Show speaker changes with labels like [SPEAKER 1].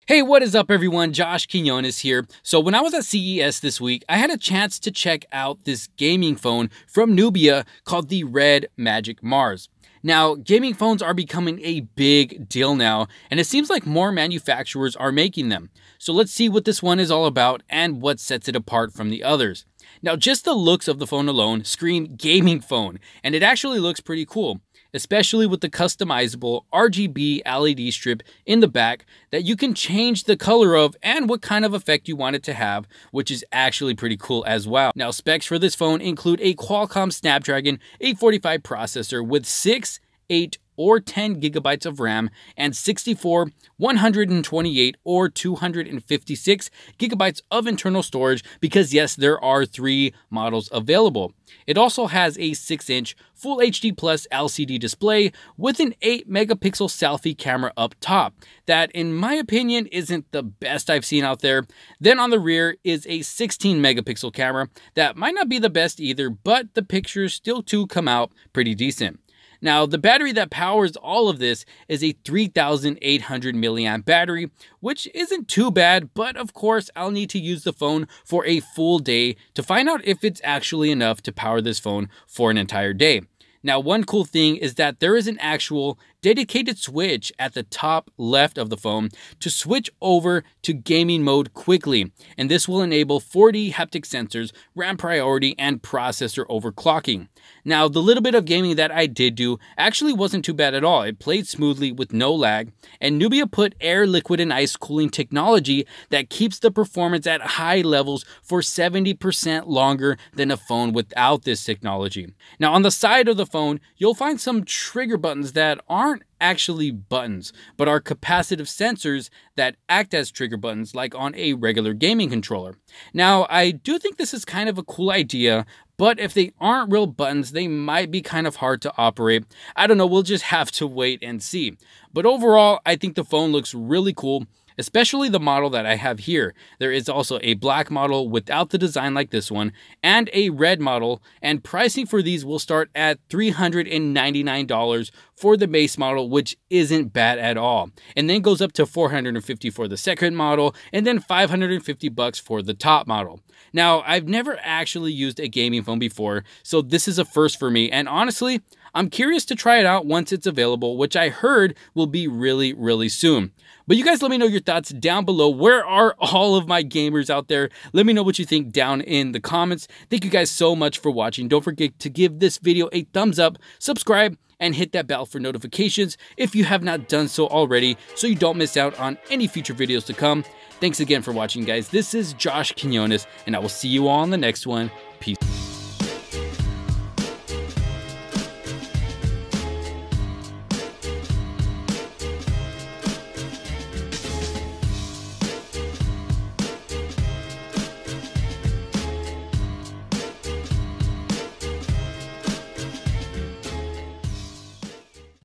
[SPEAKER 1] Hey, what is up everyone? Josh Quinones here. So when I was at CES this week, I had a chance to check out this gaming phone from Nubia called the Red Magic Mars. Now, gaming phones are becoming a big deal now, and it seems like more manufacturers are making them. So let's see what this one is all about and what sets it apart from the others. Now, just the looks of the phone alone scream gaming phone, and it actually looks pretty cool, especially with the customizable RGB LED strip in the back that you can change the color of and what kind of effect you want it to have, which is actually pretty cool as well. Now, specs for this phone include a Qualcomm Snapdragon 845 processor with 6, 8, or 10 gigabytes of RAM and 64, 128, or 256 gigabytes of internal storage because yes, there are 3 models available. It also has a 6-inch Full HD Plus LCD display with an 8 megapixel selfie camera up top that in my opinion isn't the best I've seen out there. Then on the rear is a 16 megapixel camera that might not be the best either, but the pictures still do come out pretty decent. Now, the battery that powers all of this is a 3,800 milliamp battery, which isn't too bad, but of course, I'll need to use the phone for a full day to find out if it's actually enough to power this phone for an entire day. Now, one cool thing is that there is an actual dedicated switch at the top left of the phone to switch over to gaming mode quickly. And this will enable 4D haptic sensors, RAM priority, and processor overclocking. Now, the little bit of gaming that I did do actually wasn't too bad at all. It played smoothly with no lag, and Nubia put air, liquid, and ice cooling technology that keeps the performance at high levels for 70% longer than a phone without this technology. Now, on the side of the phone, you'll find some trigger buttons that aren't actually buttons, but are capacitive sensors that act as trigger buttons like on a regular gaming controller. Now, I do think this is kind of a cool idea, but if they aren't real buttons, they might be kind of hard to operate. I don't know, we'll just have to wait and see. But overall, I think the phone looks really cool, especially the model that I have here. There is also a black model without the design like this one, and a red model, and pricing for these will start at $399 for the base model, which isn't bad at all. And then goes up to $450 for the second model, and then $550 for the top model. Now, I've never actually used a gaming phone before, so this is a first for me, and honestly, I'm curious to try it out once it's available, which I heard will be really soon. But you guys let me know your thoughts down below. Where are all of my gamers out there? Let me know what you think down in the comments. Thank you guys so much for watching. Don't forget to give this video a thumbs up, subscribe, and hit that bell for notifications if you have not done so already so you don't miss out on any future videos to come. Thanks again for watching, guys. This is Josh Quinones, and I will see you all on the next one.